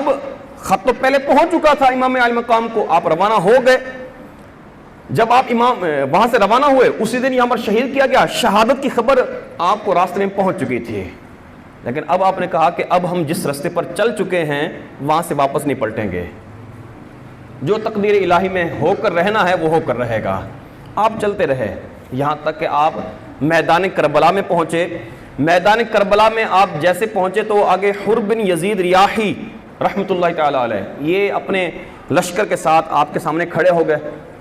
اب خط تو پہلے پہنچ چکا تھا امام علی مقام کو، آپ روانہ ہو گئے. جب آپ وہاں سے روانہ ہوئے اسی دن یہاں پر شہید کیا گیا، شہادت کی خبر آپ کو راستے میں پہنچ چکی تھی. لیکن اب آپ نے کہا کہ اب ہم جس راستے پر چل چکے ہیں وہاں سے واپس نہیں پلٹیں گے، جو تقدیر الہی میں ہو کر رہنا ہے وہ ہو کر رہے گا. آپ چلتے رہے یہاں تک کہ آپ میدان کربلا میں پہنچے. میدان کربلا میں آپ جیسے پہنچے تو آگے حر بن یزید ریاحی رحمۃ اللہ تعالی علیہ یہ اپنے لشکر کے ساتھ آپ کے سامنے کھڑے ہو گئے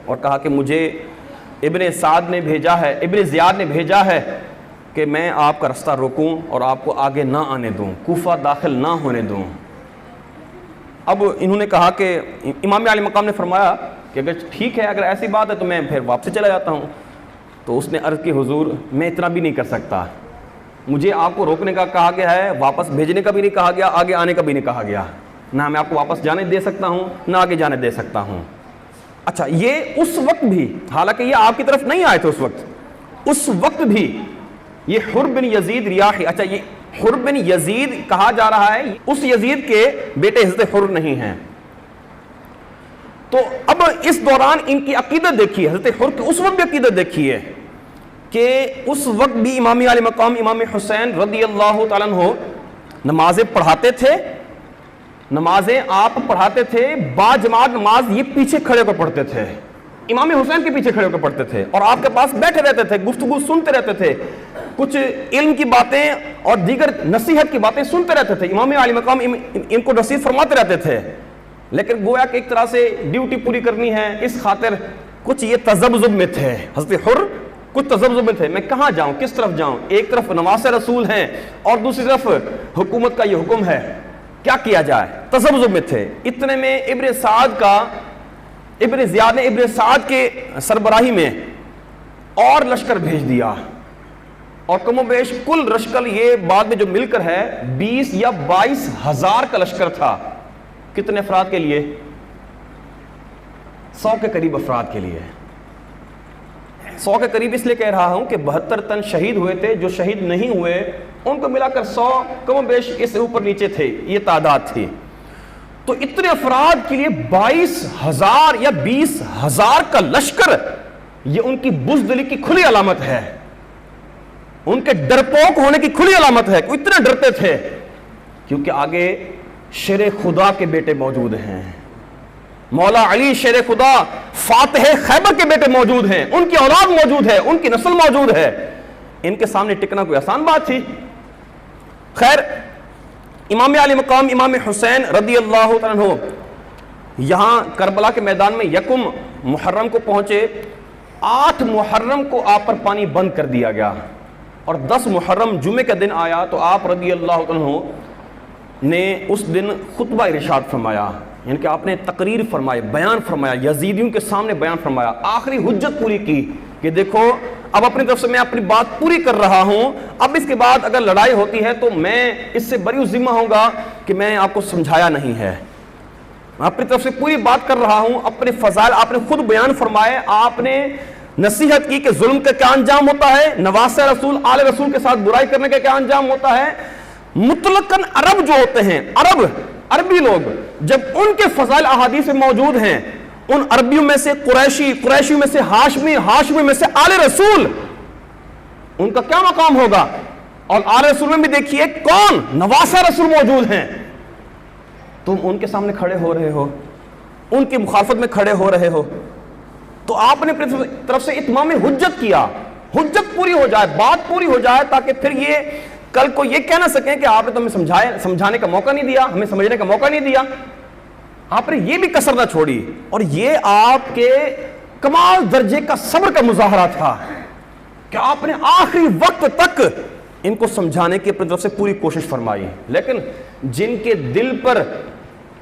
اور کہا کہ مجھے ابن سعد نے بھیجا ہے، ابن زیاد نے بھیجا ہے کہ میں آپ کا رستہ روکوں اور آپ کو آگے نہ آنے دوں، کوفہ داخل نہ ہونے دوں. اب انہوں نے کہا کہ امام علی مقام نے فرمایا کہ اگر ٹھیک ہے، اگر ایسی بات ہے تو میں پھر واپس چلا جاتا ہوں. تو اس نے عرض کی حضور میں اتنا بھی نہیں کر سکتا، مجھے آپ کو روکنے کا کہا گیا ہے، واپس بھیجنے کا بھی نہیں کہا گیا، آگے آنے کا بھی نہیں کہا گیا. نہ میں آپ کو واپس جانے دے سکتا ہوں نہ آگے جانے دے سکتا ہوں. اچھا یہ اس وقت بھی، حالانکہ یہ آپ کی طرف نہیں آئے تھے اس وقت بھی یہ حر بن یزید ریاحی، اچھا یہ حر بن یزید کہا جا رہا ہے، اس یزید کے بیٹے حضرت حر نہیں ہیں. تو اب اس دوران ان کی عقیدت دیکھیے، حضرت حر کی اس وقت بھی عقیدت دیکھیے کہ اس وقت بھی امام علی مقام امام حسین رضی اللہ تعالیٰ عنہ نمازیں پڑھاتے تھے، نمازیں آپ پڑھاتے تھے، با جماعت نماز یہ پیچھے کھڑے ہو کر پڑھتے تھے، امام حسین کے پیچھے کھڑے ہو کر پڑھتے تھے اور آپ کے پاس بیٹھے رہتے تھے، گفتگو سنتے رہتے تھے، کچھ علم کی باتیں اور دیگر نصیحت کی باتیں سنتے رہتے تھے. امام علی مقام ان کو نصیحت فرماتے رہتے تھے، لیکن گویا کہ ایک طرح سے ڈیوٹی پوری کرنی ہے اس خاطر کچھ یہ تذبذب میں تھے. حضرت حر کچھ تذبذب میں تھے، میں کہاں جاؤں، کس طرف جاؤں، ایک طرف نواسہ رسول ہیں اور دوسری طرف حکومت کا یہ حکم ہے، کیا کیا جائے، تذبذب میں تھے. اتنے میں ابن زیاد نے ابن سعد کے سربراہی میں اور لشکر بھیج دیا اور کم و بیش کل لشکر یہ بعد میں جو مل کر ہے 20 یا 22 ہزار کا لشکر تھا. کتنے افراد کے لیے؟ 100 کے قریب افراد کے لیے. 100 کے قریب اس لیے کہہ رہا ہوں کہ 72 تن شہید ہوئے تھے، جو شہید نہیں ہوئے ان کو ملا کر 100 کم و بیش اس اوپر نیچے تھے، یہ تعداد تھی. تو اتنے افراد کے لیے 22,000 یا 20,000 کا لشکر، یہ ان کی بزدلی کی کھلی علامت ہے، ان کے ڈرپوک ہونے کی کھلی علامت ہے. اتنے ڈرتے تھے کیونکہ آگے شیر خدا کے بیٹے موجود ہیں، مولا علی شیر خدا فاتح خیبر کے بیٹے موجود ہیں، ان کی اولاد موجود ہے، ان کی نسل موجود ہے. ان کے سامنے ٹکنا کوئی آسان بات تھی. خیر امام علی مقام امام حسین رضی اللہ تعالیٰ عنہ یہاں کربلا کے میدان میں 1 محرم کو پہنچے. 8 محرم کو آپ پر پانی بند کر دیا گیا اور 10 محرم جمعے کا دن آیا تو آپ رضی اللہ عنہ نے اس دن خطبہ ارشاد فرمایا، یعنی کہ آپ نے تقریر فرمائی، بیان فرمایا، یزیدیوں کے سامنے بیان فرمایا، آخری حجت پوری کی کہ دیکھو اب اپنی طرف سے میں اپنی بات پوری کر رہا ہوں، اب اس کے بعد اگر لڑائی ہوتی ہے تو میں اس سے بری ذمہ ہوں گا کہ میں آپ کو سمجھایا نہیں ہے، اپنی طرف سے پوری بات کر رہا ہوں. اپنے فضائل آپ نے خود بیان فرمائے، آپ نے نصیحت کی کہ ظلم کا کیا انجام ہوتا ہے، نواسہ رسول آل رسول کے ساتھ برائی کرنے کا کیا انجام ہوتا ہے. مطلقاً عرب جو ہوتے ہیں، عربی لوگ جب ان کے فضائل احادیث میں موجود ہیں، ان عربیوں میں سے قریشیوں میں سے ہاشمی میں سے آل رسول، ان کا کیا مقام ہوگا. اور آل رسول میں بھی دیکھیے کون، نواسہ رسول موجود ہیں، تم ان کے سامنے کھڑے ہو رہے ہو، ان کی مخالفت میں کھڑے ہو رہے ہو. تو آپ نے اپنی طرف سے اتمام حجت کیا، حجت پوری ہو جائے، بات پوری ہو جائے، تاکہ پھر یہ کل کو یہ کہہ نہ سکیں کہ آپ نے تو ہمیں سمجھانے کا موقع نہیں دیا، ہمیں سمجھنے کا موقع نہیں دیا. آپ نے یہ بھی کسر نہ چھوڑی. اور یہ آپ کے کمال درجے کا صبر کا مظاہرہ تھا کہ آپ نے آخری وقت تک ان کو سمجھانے کی اپنی طرف سے پوری کوشش فرمائی. لیکن جن کے دل پر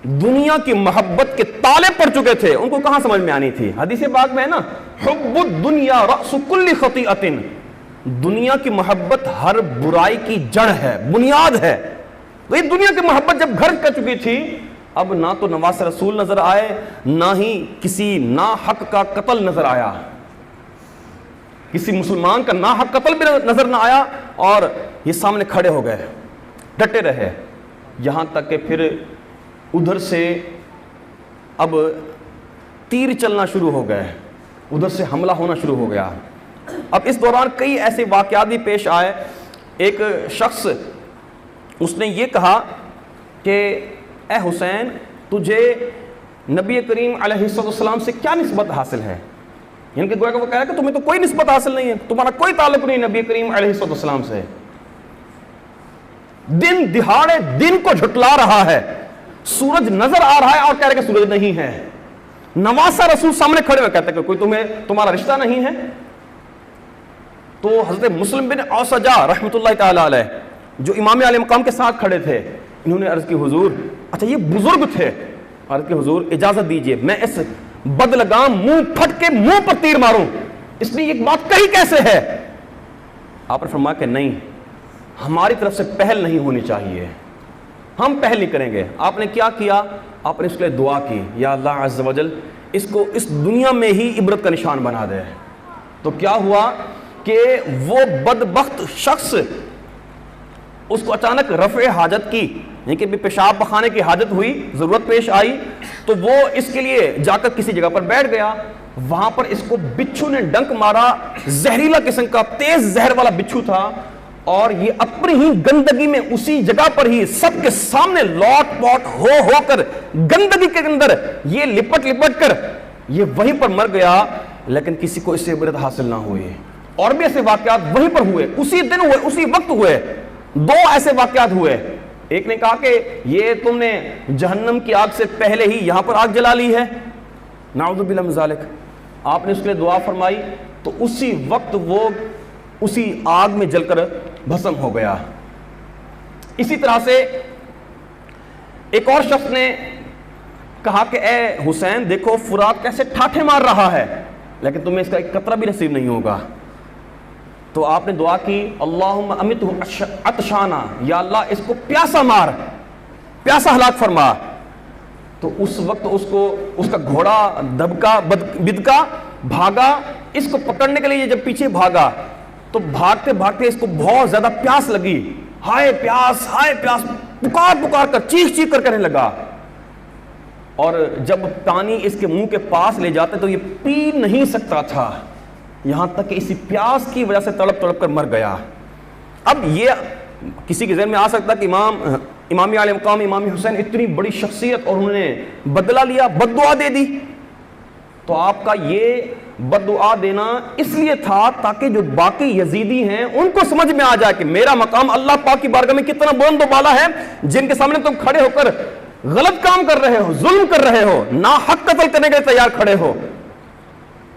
دنیا کی محبت کے تالے پڑ چکے تھے ان کو کہاں سمجھ میں آنی تھی. حدیث پاک میں ہے نا، حب الدنیا رأس کل خطیئۃ، دنیا کی محبت ہر برائی کی جڑ ہے، بنیاد ہے. تو یہ دنیا کی محبت جب گھر کر چکی تھی، اب نہ تو نواسہ رسول نظر آئے، نہ ہی کسی ناحق کا قتل نظر آیا، کسی مسلمان کا ناحق قتل بھی نظر نہ آیا. اور یہ سامنے کھڑے ہو گئے، ڈٹے رہے، یہاں تک کہ پھر ادھر سے اب تیر چلنا شروع ہو گئے، ادھر سے حملہ ہونا شروع ہو گیا۔ اب اس دوران کئی ایسے واقعات بھی پیش آئے۔ ایک شخص اس نے یہ کہا کہ اے حسین، تجھے نبی کریم علیہ السلام سے کیا نسبت حاصل ہے؟ یعنی کہ گویا کہ وہ کہہ رہا ہے کہ تمہیں تو کوئی نسبت حاصل نہیں ہے، تمہارا کوئی تعلق نہیں نبی کریم علیہ السلام سے۔ دن دہاڑے دن کو جھٹلا رہا ہے، سورج نظر آ رہا ہے اور کہہ رہے کہ سورج نہیں ہے۔ نواسہ رسول سامنے کھڑے ہوئے کہتے ہیں کہ کوئی تمہارا رشتہ نہیں ہے۔ تو حضرت مسلم بن اوسجا رحمۃ اللہ تعالی علیہ جو امام علیہ مقام کے ساتھ کھڑے تھے، انہوں نے عرض کی حضور، اچھا یہ بزرگ تھے، عرض کی حضور اجازت دیجئے میں اس بدلگام منہ پھٹ کے منہ پر تیر ماروں، اس نے یہ بات کہی کیسے ہے؟ آپ نے فرمایا کہ نہیں، ہماری طرف سے پہل نہیں ہونی چاہیے، ہم پہل نہیں کریں گے۔ آپ نے کیا کیا؟ آپ نے اس کے لیے دعا کی، یا اللہ عز و جل اس کو اس دنیا میں ہی عبرت کا نشان بنا دے۔ تو کیا ہوا کہ وہ بدبخت شخص، اس کو اچانک رفع حاجت کی، یعنی کہ پیشاب پخانے کی حاجت ہوئی، ضرورت پیش آئی، تو وہ اس کے لیے جا کر کسی جگہ پر بیٹھ گیا۔ وہاں پر اس کو بچھو نے ڈنک مارا، زہریلا قسم کا تیز زہر والا بچھو تھا، اور یہ اپنی ہی گندگی میں اسی جگہ پر ہی سب کے سامنے لوٹ پوٹ ہو کر گندگی کے اندر یہ لپٹ کر یہ وہیں پر مر گیا، لیکن کسی کو اس سے عبرت حاصل نہ ہوئی۔ اور بھی ایسے واقعات وہیں پر ہوئے، اسی دن ہوئے، اسی وقت ہوئے۔ دو ایسے واقعات ہوئے، ایک نے کہا کہ یہ تم نے جہنم کی آگ سے پہلے ہی یہاں پر آگ جلا لی ہے، نعوذ باللہ من ذالک۔ آپ نے اس کے لیے دعا فرمائی تو اسی وقت وہ اسی آگ میں جل کر بھسم ہو گیا۔ اسی طرح سے ایک اور شخص نے کہا کہ اے حسین دیکھو فرات کیسے ٹھاٹھے مار رہا ہے، لیکن تمہیں اس کا ایک قطرہ بھی نصیب نہیں ہوگا۔ تو آپ نے دعا کی اللہم امیتہ عطشانا، یا اللہ اس کو پیاسا مار، پیاسا ہلاک فرما۔ تو اس وقت اس کا گھوڑا دبکا بدکا بھاگا، اس کو پکڑنے کے لیے جب پیچھے بھاگا تو بھاگتے بھاگتے اس کو بہت زیادہ پیاس لگی، ہائے پیاس پکار کر چیخ کر کہنے لگا، اور جب پانی اس کے منہ کے پاس لے جاتے تو یہ پی نہیں سکتا تھا، یہاں تک کہ اسی پیاس کی وجہ سے تڑپ کر مر گیا۔ اب یہ کسی کے ذہن میں آ سکتا کہ امام علیہ مقام امام حسین اتنی بڑی شخصیت اور انہوں نے بدلہ لیا، بد دعا دے دی۔ تو آپ کا یہ بد دعا دینا اس لیے تھا تاکہ جو باقی یزیدی ہیں ان کو سمجھ میں آ جائے کہ میرا مقام اللہ پاک کی بارگاہ میں کتنا بلند و بالا ہے، جن کے سامنے تم کھڑے ہو کر غلط کام کر رہے ہو، ظلم کر رہے ہو، ناحق قتل کرنے کے لیے تیار کھڑے ہو۔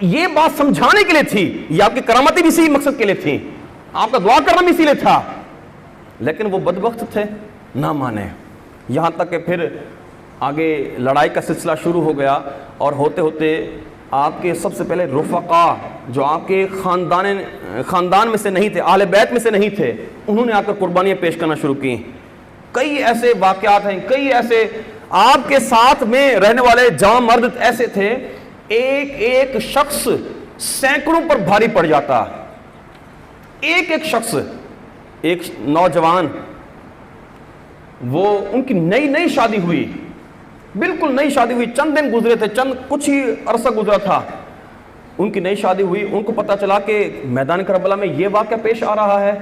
یہ بات سمجھانے کے لیے تھی، یہ آپ کی کرامتیں بھی اسی مقصد کے لیے تھی، آپ کا دعا کرنا بھی اسی لیے تھا، لیکن وہ بدبخت تھے، نہ مانے۔ یہاں تک کہ پھر آگے لڑائی کا سلسلہ شروع ہو گیا، اور ہوتے ہوتے آپ کے سب سے پہلے رفقا جو آپ کے خاندان میں سے نہیں تھے، اہل بیت میں سے نہیں تھے، انہوں نے آ کر قربانیاں پیش کرنا شروع کی۔ کئی ایسے واقعات ہیں، کئی ایسے آپ کے ساتھ میں رہنے والے جوان مرد ایسے تھے، ایک شخص سینکڑوں پر بھاری پڑ جاتا، ایک شخص، ایک نوجوان، وہ ان کی نئی شادی ہوئی، بالکل نئی شادی ہوئی، چند دن گزرے تھے، کچھ ہی عرصہ گزرا تھا، ان کی نئی شادی ہوئی، ان کو پتا چلا کہ میدان کربلا میں یہ واقعہ پیش آ رہا ہے۔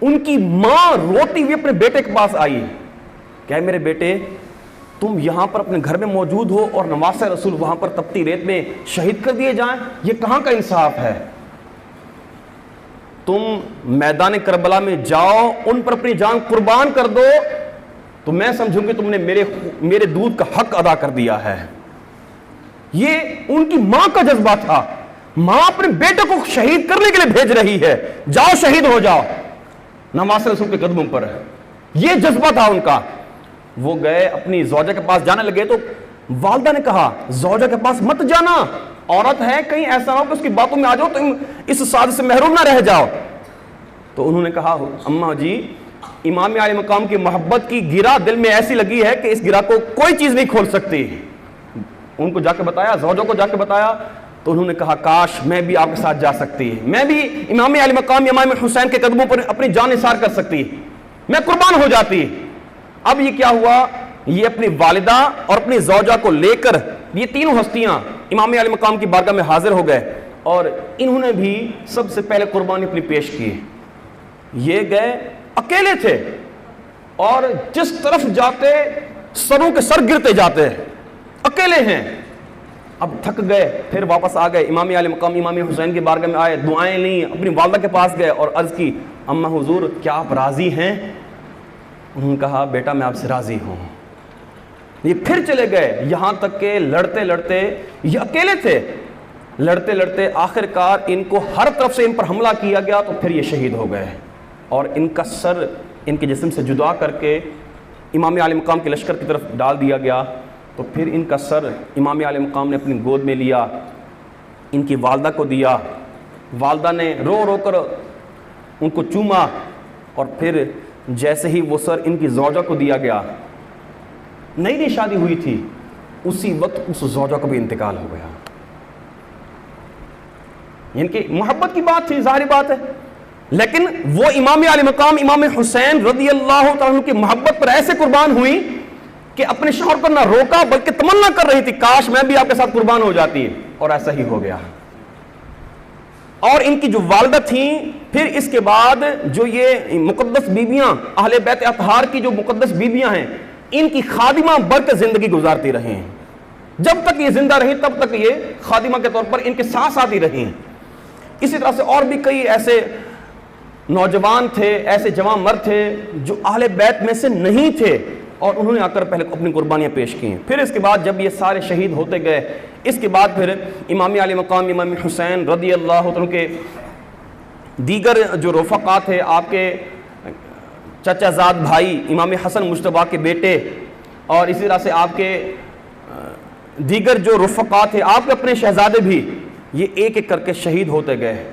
ان کی ماں روتی ہوئی اپنے بیٹے کے پاس آئی، کہ میرے بیٹے تم یہاں پر اپنے گھر میں موجود ہو اور نواسہ رسول وہاں پر تپتی ریت میں شہید کر دیے جائیں، یہ کہاں کا انصاف ہے؟ تم میدان کربلا میں جاؤ، ان پر اپنی جان قربان کر دو، تو میں سمجھوں کہ تم نے میرے دودھ کا حق ادا کر دیا ہے۔ یہ ان کی ماں کا جذبہ تھا، ماں اپنے بیٹے کو شہید کرنے کے لیے بھیج رہی ہے، جاؤ شہید ہو جاؤ نواسہ رسول کے قدموں پر، یہ جذبہ تھا ان کا۔ وہ گئے اپنی زوجہ کے پاس، جانے لگے تو والدہ نے کہا زوجہ کے پاس مت جانا، عورت ہے، کہیں ایسا ہو کہ اس کی باتوں میں آ جاؤ، تم اس سعادت سے محروم نہ رہ جاؤ۔ تو انہوں نے کہا اماں جی امام علیہ مقام کی محبت کی گرہ دل میں ایسی لگی ہے کہ اس گرہ کو کوئی چیز نہیں کھول سکتی۔ ان کو جا کے بتایا، زوجوں کو جا کے بتایا، تو انہوں نے کہا کاش میں بھی آپ کے ساتھ جا سکتی، میں بھی امام علیہ مقام امام حسین کے قدموں پر اپنی جان نثار کر سکتی، میں قربان ہو جاتی۔ اب یہ کیا ہوا، یہ اپنی والدہ اور اپنی زوجہ کو لے کر یہ تینوں ہستیاں امام علی مقام کی بارگاہ میں حاضر ہو گئے اور انہوں نے بھی سب سے پہلے قربانی اپنی پیش کی. یہ گئے اکیلے تھے اور جس طرف جاتے سروں کے سر گرتے جاتے, اکیلے ہیں. اب تھک گئے, پھر واپس آ گئے. امام علی مقام امام حسین کی بارگاہ میں آئے, دعائیں لیں, اپنی والدہ کے پاس گئے اور عرض کی اماں حضور کیا آپ راضی ہیں؟ انہوں نے کہا بیٹا میں آپ سے راضی ہوں. یہ پھر چلے گئے, یہاں تک کہ لڑتے لڑتے, یہ اکیلے تھے, لڑتے لڑتے آخر کار ان کو ہر طرف سے ان پر حملہ کیا گیا تو پھر یہ شہید ہو گئے اور ان کا سر ان کے جسم سے جدا کر کے امام علی مقام کے لشکر کی طرف ڈال دیا گیا. تو پھر ان کا سر امام علی مقام نے اپنی گود میں لیا, ان کی والدہ کو دیا. والدہ نے رو رو کر ان کو چوما اور پھر جیسے ہی وہ سر ان کی زوجہ کو دیا گیا, نئی نئی شادی ہوئی تھی, اسی وقت اس زوجہ کو بھی انتقال ہو گیا. ان کی محبت کی بات تھی, ظاہری بات ہے, لیکن وہ امام علی مقام امام حسین رضی اللہ تعالیٰ عنہ کی محبت پر ایسے قربان ہوئی کہ اپنے شوہر کو نہ روکا بلکہ تمنا کر رہی تھی کاش میں بھی آپ کے ساتھ قربان ہو جاتی, اور ایسا ہی ہو گیا. اور ان کی جو والدہ تھیں, پھر اس کے بعد جو یہ مقدس بیبیاں اہل بیت اطہار کی جو مقدس بیبیاں ہیں, ان کی خادمہ بن کے زندگی گزارتی رہیں. جب تک یہ زندہ رہیں تب تک یہ خادمہ کے طور پر ان کے ساتھ ساتھ ہی رہیں. اسی طرح سے اور بھی کئی ایسے نوجوان تھے, ایسے جوان مرد تھے جو اہل بیت میں سے نہیں تھے اور انہوں نے آ کر پہلے اپنی قربانیاں پیش کی. پھر اس کے بعد جب یہ سارے شہید ہوتے گئے, اس کے بعد پھر امام علی مقام امام حسین رضی اللہ عنہ کے دیگر جو رفقا تھے, آپ کے چچا زاد بھائی امام حسن مجتبیٰ کے بیٹے, اور اسی طرح سے آپ کے دیگر جو رفقا تھے, آپ کے اپنے شہزادے بھی, یہ ایک ایک کر کے شہید ہوتے گئے.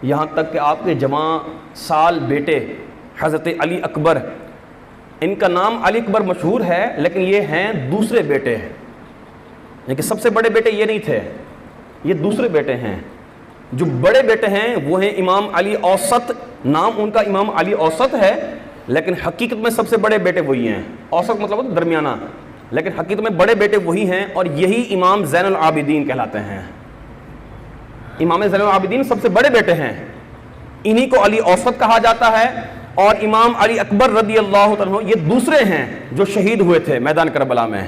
یہاں تک کہ آپ کے جوان سال بیٹے حضرت علی اکبر, ان کا نام علی اکبر مشہور ہے لیکن یہ ہیں دوسرے بیٹے, لیکن سب سے بڑے بیٹے یہ نہیں تھے, یہ دوسرے بیٹے ہیں. جو بڑے بیٹے ہیں وہ ہیں امام علی اوسط, نام ان کا امام علی اوسط ہے لیکن حقیقت میں سب سے بڑے بیٹے وہی ہیں. اوسط مطلب درمیانہ, لیکن حقیقت میں بڑے بیٹے وہی ہیں اور یہی امام زین العابدین کہلاتے ہیں. امام زین العابدین سب سے بڑے بیٹے ہیں, انہی کو علی اوسط کہا جاتا ہے. اور امام علی اکبر رضی اللہ عنہ یہ دوسرے ہیں جو شہید ہوئے تھے میدان کربلا میں.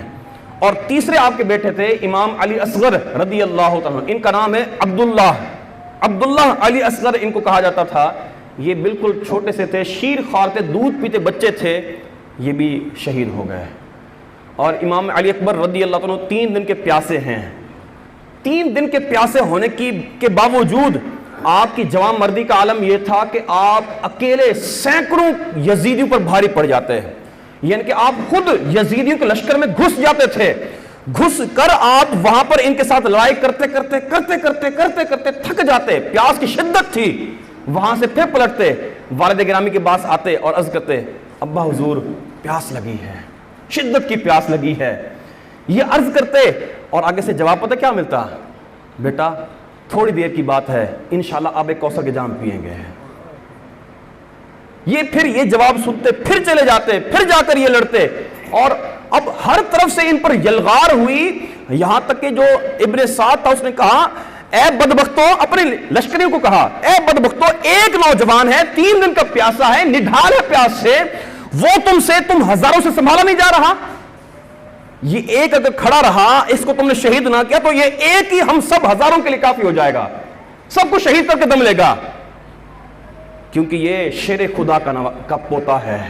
اور تیسرے آپ کے بیٹے تھے امام علی اصغر رضی اللہ عنہ, ان کا نام ہے عبداللہ علی اصغر ان کو کہا جاتا تھا. یہ بالکل چھوٹے سے تھے, شیر خوار تھے, دودھ پیتے بچے تھے, یہ بھی شہید ہو گئے. اور امام علی اکبر رضی اللہ عنہ 3 دن کے پیاسے ہیں. 3 دن کے پیاسے ہونے کے باوجود آپ کی جوان مردی کا عالم یہ تھا کہ آپ اکیلے سینکڑوں یزیدیوں پر بھاری پڑ جاتے ہیں, یعنی کہ آپ خود یزیدیوں کے لشکر میں گھس جاتے تھے. گھس کر آپ وہاں پر ان کے ساتھ لڑائی کرتے تھک جاتے, پیاس کی شدت تھی, وہاں سے پھر پلٹتے, والد گرامی کے پاس آتے اور عرض کرتے ابا حضور پیاس لگی ہے, شدت کی پیاس لگی ہے. یہ عرض کرتے اور آگے سے جواب پتہ کیا ملتا, بیٹا تھوڑی دیر کی بات ہے, انشاءاللہ آپ ایک کوثر کے جام پیئیں گے. یہ پھر یہ جواب سنتے, پھر چلے جاتے, پھر جا کر یہ لڑتے. اور اب ہر طرف سے ان پر یلغار ہوئی, یہاں تک کہ جو ابن سعد تھا اس نے کہا اے بدبختو, اپنے لشکریوں کو کہا اے بدبختو, ایک نوجوان ہے 3 دن کا پیاسا ہے, نڈھال ہے پیاس سے, وہ تم ہزاروں سے سنبھالا نہیں جا رہا. یہ ایک اگر کھڑا رہا, اس کو تم نے شہید نہ کیا تو یہ ایک ہی ہم سب ہزاروں کے لیے کافی ہو جائے گا, سب کو شہید کر کے دم لے گا, کیونکہ یہ شیر خدا کا پوتا ہے,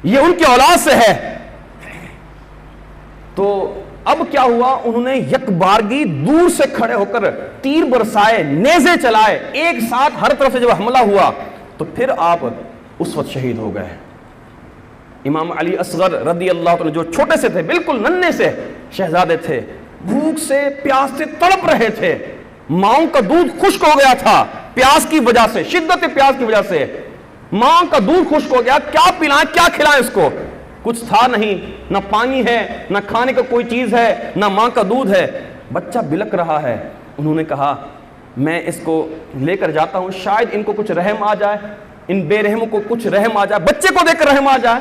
یہ ان کی اولاد سے ہے. تو اب کیا ہوا, انہوں نے یک بارگی دور سے کھڑے ہو کر تیر برسائے, نیزے چلائے, ایک ساتھ ہر طرف سے جب حملہ ہوا تو پھر آپ اس وقت شہید ہو گئے. امام علی اصغر رضی اللہ عنہ جو چھوٹے سے تھے, بالکل ننھے سے شہزادے تھے, بھوک سے پیاس سے تڑپ رہے تھے, ماؤں کا دودھ خشک ہو گیا تھا پیاس کی وجہ سے, شدت پیاس کی وجہ سے ماں کا دودھ خشک ہو گیا, کیا پلائیں کیا کھلائیں اس کو, کچھ تھا نہیں, نہ پانی ہے نہ کھانے کا کوئی چیز ہے نہ ماں کا دودھ ہے, بچہ بلک رہا ہے. انہوں نے کہا میں اس کو لے کر جاتا ہوں, شاید ان کو کچھ رحم آ جائے, ان بے رحموں کو کچھ رحم آ جائے, بچے کو دیکھ کر رحم آ جائے.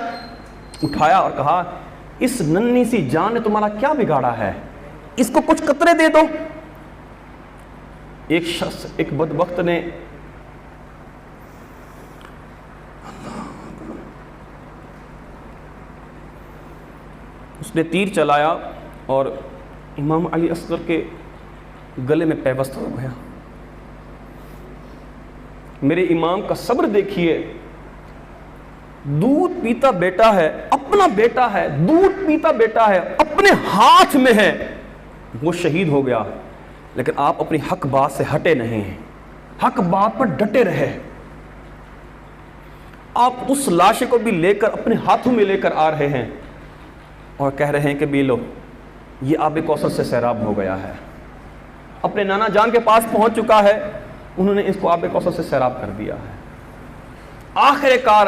اٹھایا اور کہا اس ننھی سی جان نے تمہارا کیا بگاڑا ہے، اس کو کچھ قطرے دے دو۔ ایک شخص، ایک بدبخت نے اس نے تیر چلایا اور امام علی اصغر کے گلے میں پیوست ہو گیا۔ میرے امام کا صبر دیکھیے، دودھ پیتا بیٹا ہے، اپنا بیٹا ہے، دودھ پیتا بیٹا ہے، اپنے ہاتھ میں ہے، وہ شہید ہو گیا، لیکن آپ اپنی حق بات سے ہٹے نہیں ہیں، حق بات پر ڈٹے رہے۔ آپ اس لاشے کو بھی لے کر اپنے ہاتھوں میں لے کر آ رہے ہیں اور کہہ رہے ہیں کہ بیلو یہ آب کوثر سے سیراب ہو گیا ہے، اپنے نانا جان کے پاس پہنچ چکا ہے، انہوں نے اس کو آب کوثر سے سیراب کر دیا ہے۔ آخر کار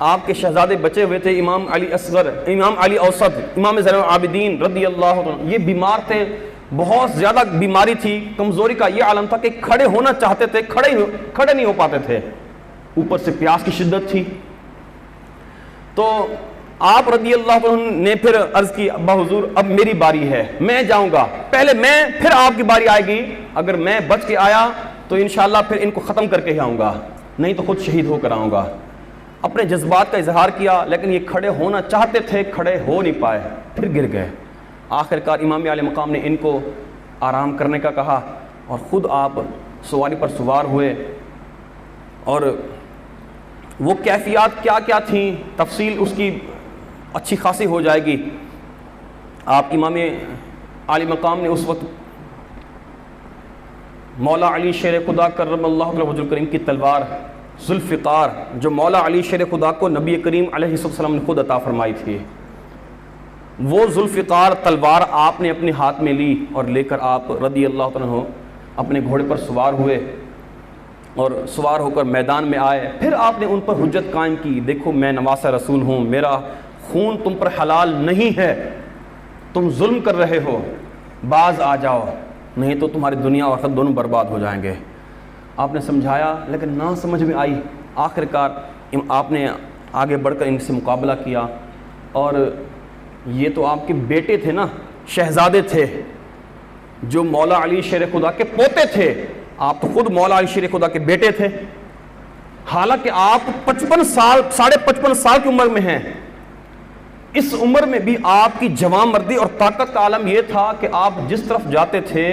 آپ کے شہزادے بچے ہوئے تھے، امام علی اصغر، امام علی اوسط، امام زین العابدین رضی اللہ عنہ، یہ بیمار تھے، بہت زیادہ بیماری تھی، کمزوری کا یہ عالم تھا کہ کھڑے ہونا چاہتے تھے، کھڑے نہیں ہو پاتے تھے، اوپر سے پیاس کی شدت تھی۔ تو آپ رضی اللہ عنہ نے پھر عرض کی ابا حضور اب میری باری ہے، میں جاؤں گا، پہلے میں پھر آپ کی باری آئے گی، اگر میں بچ کے آیا تو انشاءاللہ پھر ان کو ختم کر کے ہی آؤں گا، نہیں تو خود شہید ہو کر آؤں گا۔ اپنے جذبات کا اظہار کیا، لیکن یہ کھڑے ہونا چاہتے تھے، کھڑے ہو نہیں پائے، پھر گر گئے۔ آخر کار امام علیہ مقام نے ان کو آرام کرنے کا کہا اور خود آپ سواری پر سوار ہوئے، اور وہ کیفیات کیا کیا تھیں تفصیل اس کی اچھی خاصی ہو جائے گی۔ آپ امام علی مقام نے اس وقت مولا علی شیر خدا کرم اللہ وجہ الکریم کی تلوار ذوالفقار، جو مولا علی شیر خدا کو نبی کریم علیہ السلام نے خود عطا فرمائی تھی، وہ ذوالفقار تلوار آپ نے اپنے ہاتھ میں لی اور لے کر آپ رضی اللہ عنہ اپنے گھوڑے پر سوار ہوئے اور سوار ہو کر میدان میں آئے۔ پھر آپ نے ان پر حجت قائم کی، دیکھو میں نواسہ رسول ہوں، میرا خون تم پر حلال نہیں ہے، تم ظلم کر رہے ہو، باز آ جاؤ، نہیں تو تمہاری دنیا اور آخرت دونوں برباد ہو جائیں گے۔ آپ نے سمجھایا لیکن نہ سمجھ میں آئی، آخر کار آپ نے آگے بڑھ کر ان سے مقابلہ کیا، اور یہ تو آپ کے بیٹے تھے نا، شہزادے تھے، جو مولا علی شیر خدا کے پوتے تھے، آپ تو خود مولا علی شیر خدا کے بیٹے تھے، حالانکہ آپ 55 سال 55.5 سال کی عمر میں ہیں۔ اس عمر میں بھی آپ کی جوان مردی اور طاقت کا عالم یہ تھا کہ آپ جس طرف جاتے تھے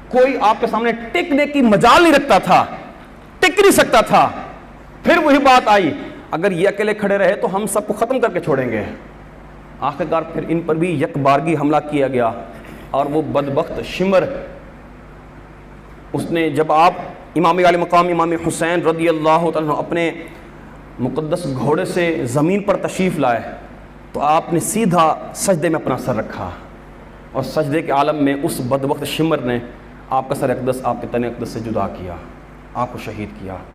کوئی آپ کے سامنے ٹکنے کی مجال نہیں رکھتا تھا، ٹک نہیں سکتا تھا۔ پھر وہی بات آئی، اگر یہ اکیلے کھڑے رہے تو ہم سب کو ختم کر کے چھوڑیں گے۔ آخرکار پھر ان پر بھی یک بارگی حملہ کیا گیا، اور وہ بدبخت شمر، اس نے جب آپ امام علی مقام امام حسین رضی اللہ عنہ اپنے مقدس گھوڑے سے زمین پر تشریف لائے تو آپ نے سیدھا سجدے میں اپنا سر رکھا، اور سجدے کے عالم میں اس بدبخت شمر نے آپ کا سر اقدس آپ کے تن اقدس سے جدا کیا، آپ کو شہید کیا۔